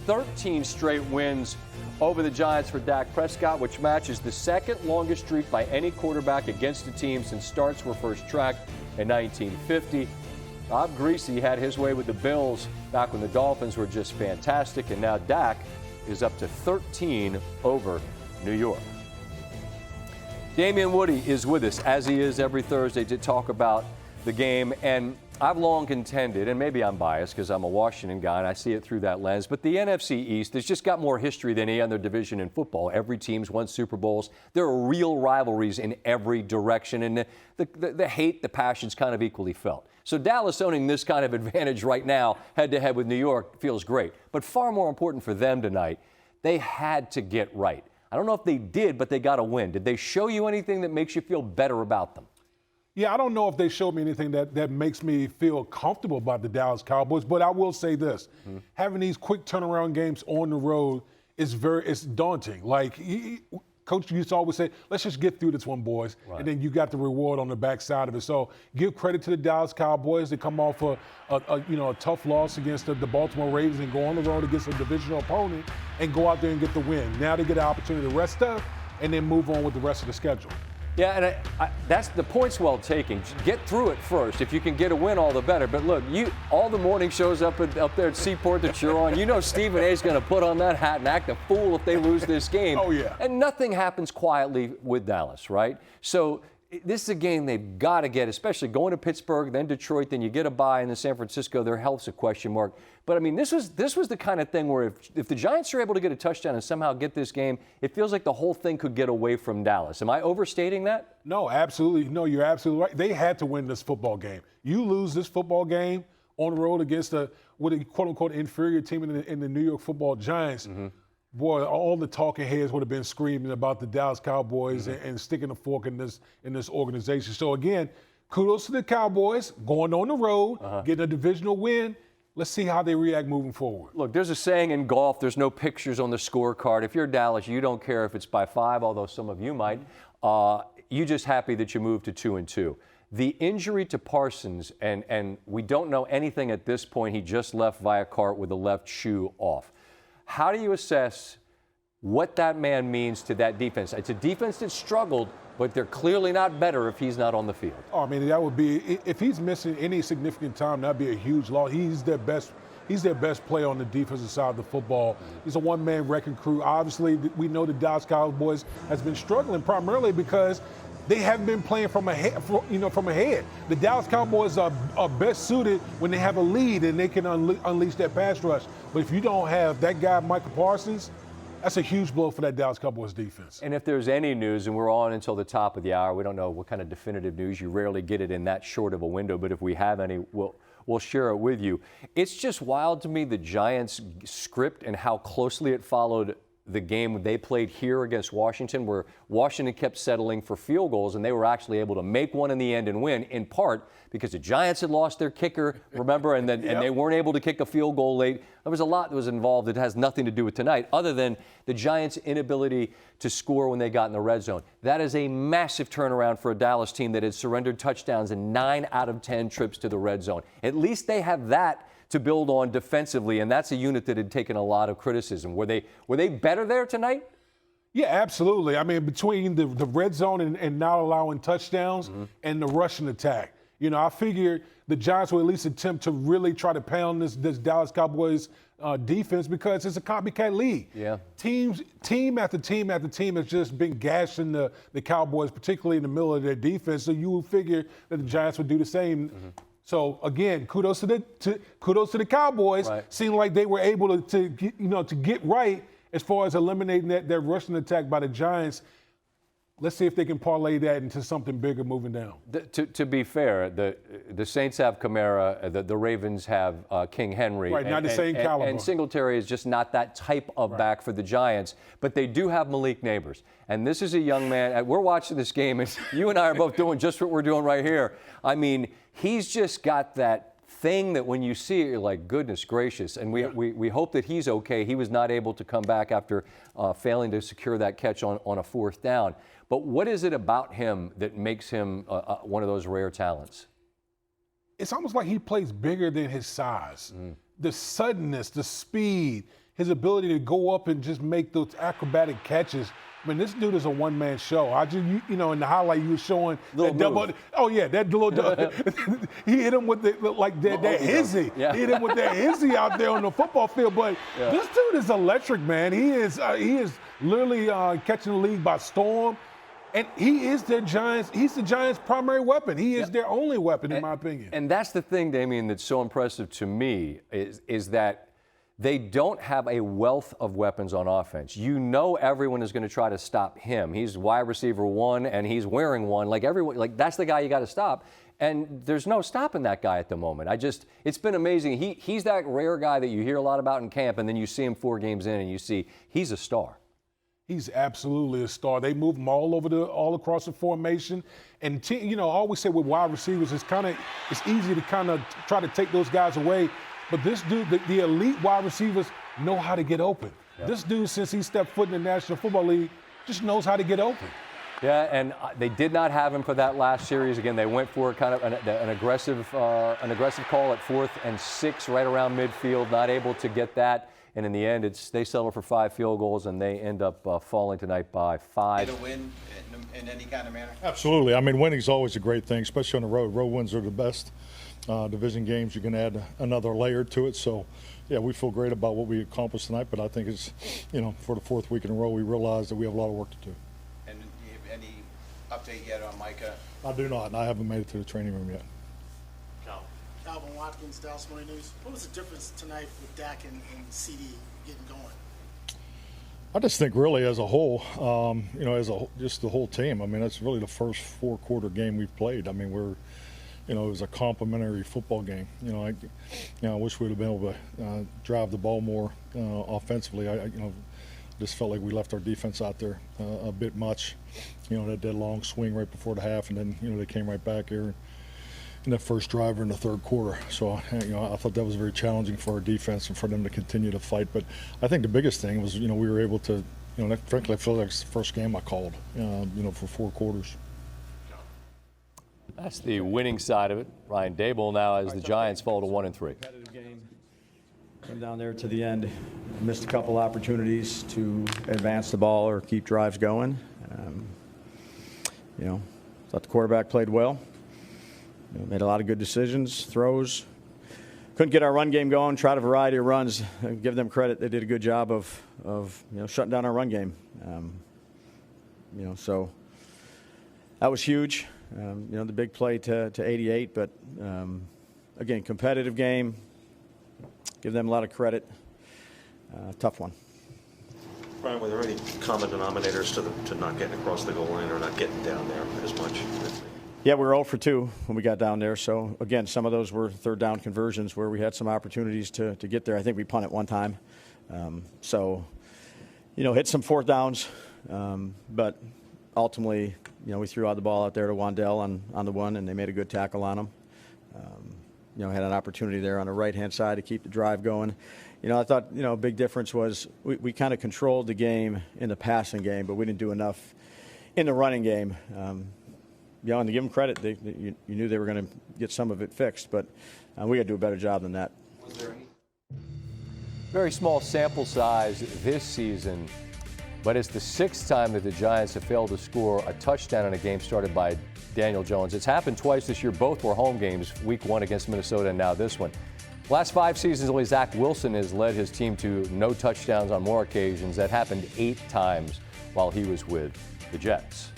13 straight wins over the Giants for Dak Prescott, which matches the second longest streak by any quarterback against a team since starts were first tracked in 1950. Bob Greasy had his way with the Bills back when the Dolphins were just fantastic, and now Dak is up to 13 over New York. Damien Woody is with us, as he is every Thursday, to talk about the game. And I've long contended, and maybe I'm biased because I'm a Washington guy and I see it through that lens, but the NFC East has just got more history than any other division in football. Every team's won Super Bowls. There are real rivalries in every direction, and the hate, the passion's kind of equally felt. So Dallas owning this kind of advantage right now, head-to-head with New York, feels great. But far more important for them tonight, they had to get right. I don't know if they did, but they got a win. Did they show you anything that makes you feel better about them? Yeah, I don't know if they showed me anything that makes me feel comfortable about the Dallas Cowboys, but I will say this. Having these quick turnaround games on the road it's daunting. Like, Coach used to always say, let's just get through this one, boys, right. And then you got the reward on the backside of it. So give credit to the Dallas Cowboys. They come off a tough loss against the Baltimore Ravens and go on the road against a divisional opponent and go out there and get the win. Now they get an opportunity to rest up and then move on with the rest of the schedule. Yeah, and that's the point's well taken. Get through it first. If you can get a win, all the better. But look, all the morning shows up there at Seaport that you're on. You know Stephen A. is going to put on that hat and act a fool if they lose this game. Oh, yeah. And nothing happens quietly with Dallas, right? So this is a game they've got to get, especially going to Pittsburgh, then Detroit, then you get a bye, and then San Francisco. Their health's a question mark. But, I mean, this was the kind of thing where if the Giants are able to get a touchdown and somehow get this game, it feels like the whole thing could get away from Dallas. Am I overstating that? No, absolutely. No, you're absolutely right. They had to win this football game. You lose this football game on the road against a quote-unquote inferior team in the New York Football Giants. Boy, all the talking heads would have been screaming about the Dallas Cowboys and sticking a fork in this organization. So, again, kudos to the Cowboys going on the road, getting a divisional win. Let's see how they react moving forward. Look, there's a saying in golf, there's no pictures on the scorecard. If you're Dallas, you don't care if it's by 5, although some of you might. You're just happy that you moved to 2-2. The injury to Parsons, and we don't know anything at this point. He just left via cart with the left shoe off. How do you assess what that man means to that defense? It's a defense that struggled, but they're clearly not better if he's not on the field. Oh, I mean, that would be, if he's missing any significant time, that'd be a huge loss. He's their best player on the defensive side of the football. He's a one-man wrecking crew. Obviously, we know the Dallas Cowboys has been struggling primarily because they haven't been playing from ahead. The Dallas Cowboys are best suited when they have a lead and they can unleash that pass rush. But if you don't have that guy, Michael Parsons, that's a huge blow for that Dallas Cowboys defense. And if there's any news, and we're on until the top of the hour, we don't know what kind of definitive news. You rarely get it in that short of a window, but if we have any, we'll share it with you. It's just wild to me, the Giants' script and how closely it followed the game they played here against Washington, where Washington kept settling for field goals, and they were actually able to make one in the end and win, in part because the Giants had lost their kicker, remember, and they weren't able to kick a field goal late. There was a lot that was involved that has nothing to do with tonight, other than the Giants' inability to score when they got in the red zone. That is a massive turnaround for a Dallas team that had surrendered touchdowns in 9 out of 10 trips to the red zone. At least they have that to build on defensively, and that's a unit that had taken a lot of criticism. Were they better there tonight? Yeah, absolutely. I mean, between the red zone and not allowing touchdowns and the rushing attack, I figured the Giants will at least attempt to really try to pound this Dallas Cowboys defense because it's a copycat league. Yeah. Team after team after team has just been gashing the Cowboys, particularly in the middle of their defense. So you would figure that the Giants would do the same. So again, kudos to the Cowboys. Right. Seemed like they were able to get right as far as eliminating that rushing attack by the Giants. Let's see if they can parlay that into something bigger moving down. To be fair, the Saints have Kamara, the Ravens have King Henry. Right, not the same caliber. And Singletary is just not that type of back for the Giants. But they do have Malik Neighbors. And this is a young man. We're watching this game, and you and I are both doing just what we're doing right here. I mean, he's just got that thing that when you see it, you're like, goodness gracious. And we hope that he's okay. He was not able to come back after failing to secure that catch on a 4th down. But what is it about him that makes him one of those rare talents? It's almost like he plays bigger than his size. The suddenness, the speed. his ability to go up and just make those acrobatic catches. I mean, this dude is a one-man show. I just, you know, in the highlight you were showing that double. Oh yeah, that little. He hit him with that hizzy. Yeah. He hit him with that hizzy out there on the football field. But this dude is electric, man. He is literally catching the league by storm, and he is their Giants. He's the Giants' primary weapon. He is their only weapon, in my opinion. And that's the thing, Damien, that's so impressive to me is that they don't have a wealth of weapons on offense. You know everyone is going to try to stop him. He's wide receiver one, and he's wearing one. Like everyone, like that's the guy you got to stop. And there's no stopping that guy at the moment. It's been amazing. He's that rare guy that you hear a lot about in camp, and then you see him 4 games in, and you see he's a star. He's absolutely a star. They move him all across the formation, and you know, I always say with wide receivers, it's easy to kind of try to take those guys away. But this dude, the elite wide receivers know how to get open. Yep. This dude, since he stepped foot in the National Football League, just knows how to get open. Yeah, and they did not have him for that last series. Again, they went for kind of an aggressive call at 4th and 6 right around midfield, not able to get that. And in the end, they settle for 5 field goals, and they end up falling tonight by 5. To win in any kind of manner? Absolutely. I mean, winning's always a great thing, especially on the road. Road wins are the best. Division games, you can add another layer to it. So, yeah, we feel great about what we accomplished tonight, but I think it's, you know, for the 4th week in a row, we realize that we have a lot of work to do. And do you have any update yet on Micah? I do not, and I haven't made it to the training room yet. Calvin Watkins, Dallas Morning News. What was the difference tonight with Dak and CD getting going? I just think really as a whole, you know, just the whole team. I mean, that's really the first 4-quarter game we've played. I mean, you know, it was a complimentary football game. You know, I wish we'd have been able to drive the ball more offensively. You know, just felt like we left our defense out there a bit much. You know, that long swing right before the half, and then, you know, they came right back here in that first drive in the 3rd quarter. So, you know, I thought that was very challenging for our defense and for them to continue to fight. But I think the biggest thing was, you know, we were able to, you know, frankly, I feel like it's the first game I called, you know, for 4 quarters. That's the winning side of it. Ryan Dable now as the Giants fall to 1-3. Competitive game. Came down there to the end, missed a couple opportunities to advance the ball or keep drives going. You know, thought the quarterback played well. You know, made a lot of good decisions, throws. Couldn't get our run game going. Tried a variety of runs. Give them credit; they did a good job of you know, shutting down our run game. You know, so that was huge. You know, the big play to 88, but again, competitive game. Give them a lot of credit. Tough one. Brian, were there any common denominators to not getting across the goal line or not getting down there as much? Yeah, we were 0 for 2 when we got down there. So, again, some of those were 3rd down conversions where we had some opportunities to get there. I think we punted one time. So, you know, hit some 4th downs. But ultimately, you know, we threw out the ball out there to Wandell on the one, and they made a good tackle on him. You know, had an opportunity there on the right-hand side to keep the drive going. You know, I thought, you know, a big difference was we kind of controlled the game in the passing game, but we didn't do enough in the running game. You know, and to give them credit, you knew they were going to get some of it fixed, but we got to do a better job than that. Very small sample size this season, but it's the 6th time that the Giants have failed to score a touchdown in a game started by Daniel Jones. It's happened twice this year. Both were home games, week 1 against Minnesota and now this one. Last 5 seasons, only Zach Wilson has led his team to no touchdowns on more occasions. That happened 8 times while he was with the Jets.